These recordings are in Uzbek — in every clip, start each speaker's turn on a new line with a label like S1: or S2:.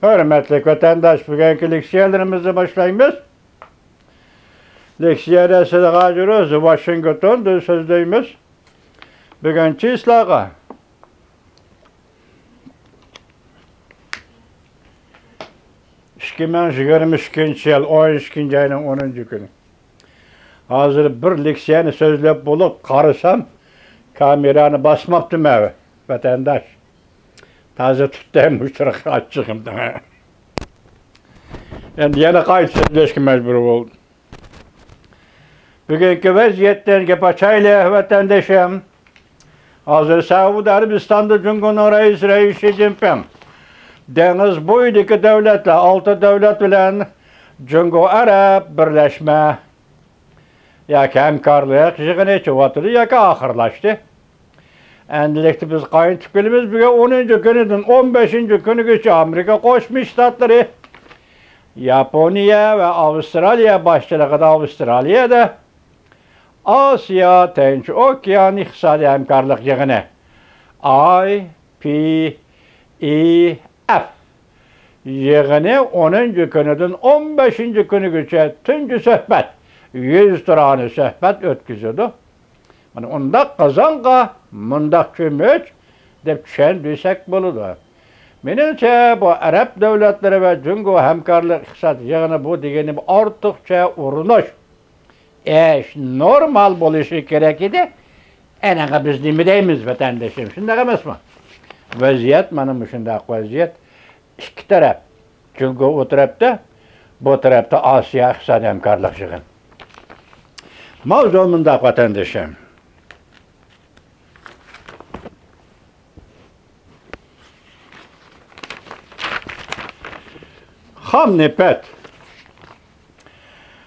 S1: Hürmetli vatandaş, bugünkü leksiyalarımızı başlayımız. Leksiyada sıdağa jürüz, Washington'da sözleyimiz. Bugünkü islağa. İşkimen 22. yıl 12. ayının 10. günü. Hazır bir leksiyani sözlep bulup karısam, kameranı basmaptım evi, vatandaş. Taze tutayım müşterik açığımdan. Yani yana kayıt sözleşki mecbur oldum. Bugünkü vaziyetten gepaçayla vatandaşım. Hazır Suudi Arabistan'da Cumhurbaşkanı Reis Xi Jinping. Deniz boyudaki devletle, altı devlet bilen Cungo Arap birleşme yaki hemkarlık yığını çıvatılı yaki ahırlaştı. Endilikte biz kayın tüpelimiz bugün 10. günüdün 15. günü geçi Amerika Koşmuş Ştatları, Japonya ve Avustralya başçılığı da Avustralya'da Asya Tinç Okyan İktisadi Hemkarlık Yığını IPEF yığını 10. günüdün 15. günü geçi tüncü söhbet 100 tane söhbet ötküzüdü. Yani onda kazanqa, mındak kömüç dep düşendüysek buludu. Menimce bu Arap devletleri ve Cungo hemkarlık iktisat yığını bu degeni artıkça urunuş. Normal buluşu gerek idi. Enağa biz demeyimiz vatandaşım. Şimdi emez mi? Vaziyet, benim şundak vaziyet. İki taraf. Cungo o tarafta, bu tarafta Asya iktisat hemkarlık yığını. Mavzu mındak vatandaşım. Ham nipet.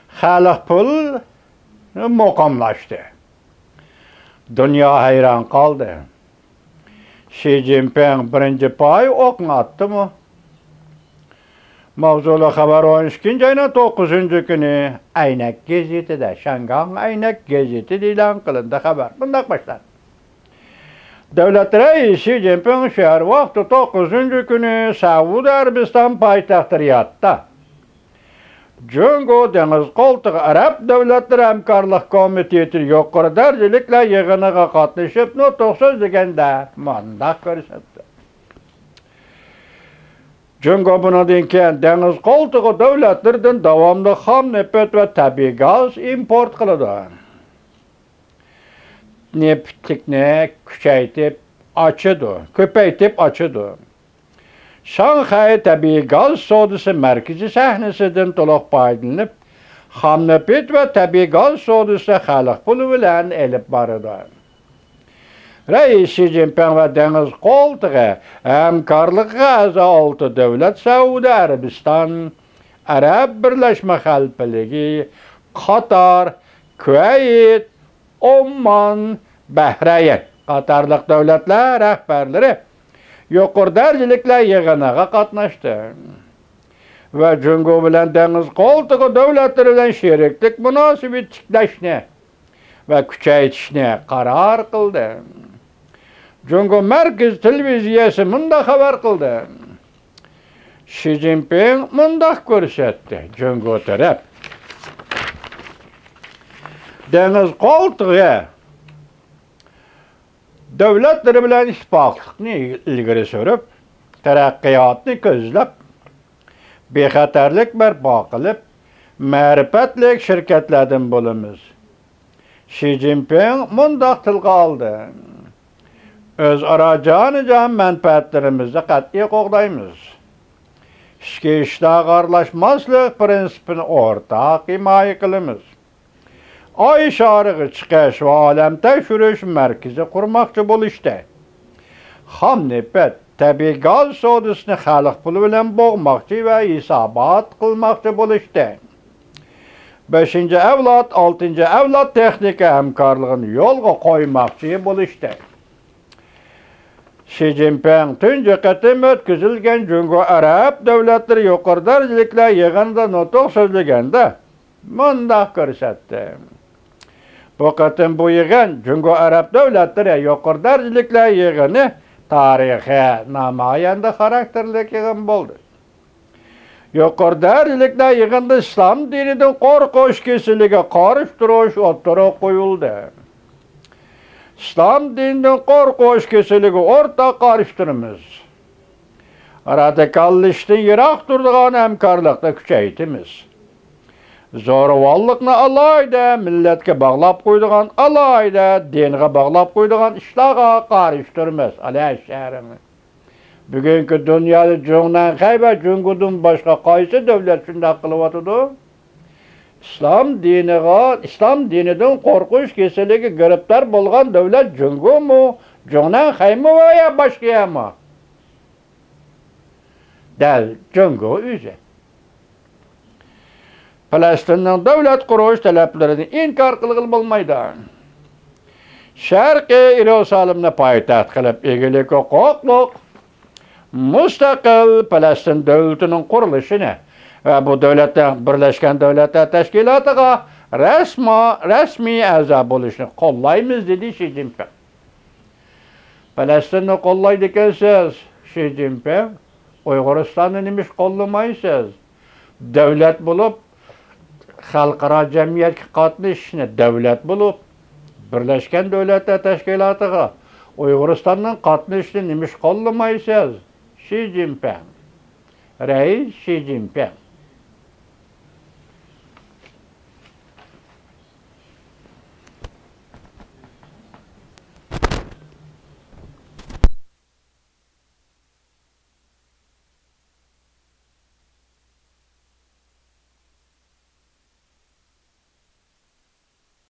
S1: Xalq pul muqamlaştı. Dünya hayran kaldı. Xi Jinping birinci pay okunu attı mı? Mavzulu haber 12. ayının 9. günü Aynak gazetede, Şangay Aynak gazetede ilan kılındı haber. Bundan başlar. Devlet Reisi Xi Jinping şehir vakti 9. günü Suudi Arabistan payitahtı Riyad'da. Cungo Deniz Koltuğu Arap Devletleri Hemkarlık Komiteti yukarı dercelikle yığınıga katlaşıp nutuk sözlegende mandak görüşetti. Cungo buna dinken Deniz Koltuğu devletlerden devamlı ham nefet ve tabi gaz import kılıdı. Neftikne küçeytip açıdı, köpeytip açıdı. Şanghay tabi gaz sodası merkezi sahnesinden toluk paydalanıp, ham nefet ve tabi gaz sodası halk pulu bilen elip barıdı. Reis Xi Jinping ve Deniz Koltuğu hemkarlığa aza altı devlet Suudi Arabistan, Arap Birleşme Halkı, Katar, Kuveyt, Oman, Bahreyn Katarlık devletler rehberleri yukarı dercelikle yığınağa katlaştı. Ve Cungo bilen Deniz Koltuğu devletleri bilen şeriklik münasebetleşne ve küçeytişne karar kıldı. Cungo Merkez Televizyası mında haber kıldı. Xi Jinping mında görsetti. Cungo taraf Deniz Koltuğu devletleri bilen ittifaqlıqni ilgiri sürüp, taraqqiyotni ko'zlab, bexatarlik barpo qilib, ma'rifatlik shirkatlardan bo'lamiz. Xi Jinping mundaq tilga oldi. O'zaro jonijon manfaatlarimizni qat'iy qo'g'daymiz. Ichki ishda aralashmaslik prinsipini o'rtaq himoya qilamiz. Ay şarığı çıkış ve alem teşhürüş merkezi kurmakçı buluştu. Ham nefet, tabi gaz sodasını halk pulu bilen boğmakçı ve isabat kılmakçı buluştu. 5. evlat, 6. evlat texnika hemkarlığını yolga koymakçı buluştu. Xi Jinping tünce qetim ötküzülgen Cungo Arap devletleri yukarı dercelikle yığında nutuk sözlegende mundaq görsetti. Bu qetim bu yığın Cungo Arap devletleri yukarı dercelikle yığını tarihi namayanda karakterlik yığın boldu. Yuqorida yig'inda islom dinidan qo'rqish kesiliga qarshi turish o'rtaga qo'yildi. İslam dinidan qo'rqish kesiliga o'rtaga qarshi turamiz. Radikallikdan yiroq turadigan hamkorlikni kuchaytiramiz. Zo'ravonlikni alayda millatga bog'lab qo'ydigan, alayda dinga bog'lab qo'ydigan ishlarga qarshi turamiz. Alay shahrimiz. Bugungi dunyoda jungdan qayba jungudan boshqa qaysi davlat shunday qilyotidi? İslam dinidan qo'rqish kesaliga giribtor bo'lgan davlat jungumu, jungdan qaymi va boshqami? Dal jungu o'zi. Falastinning davlat qurish talablarini inkor qilib bo'lmaydi. Sharqiy Yerusalimni poytaxt qilib egilik huquqliq mustaqil Falastin davlatining qurilishini va bu davlatdan Birlashgan Davlatlar Tashkilotiga rasmiy a'zo bo'lishni qo'llaymiz dedi Xi Jinping. Falastinni qo'llaydi ekansiz, Xi Jinping. Uyg'uristonni nima qo'llamaysiz? Davlat bo'lib xalqaro jamiyatga qatnashishni davlat bo'lib Birlashgan Davlatlar Tashkilotiga Uyg'uristondan qatnashishni nima qo'llamaysiz? Xi Jinping. Rais Xi Jinping.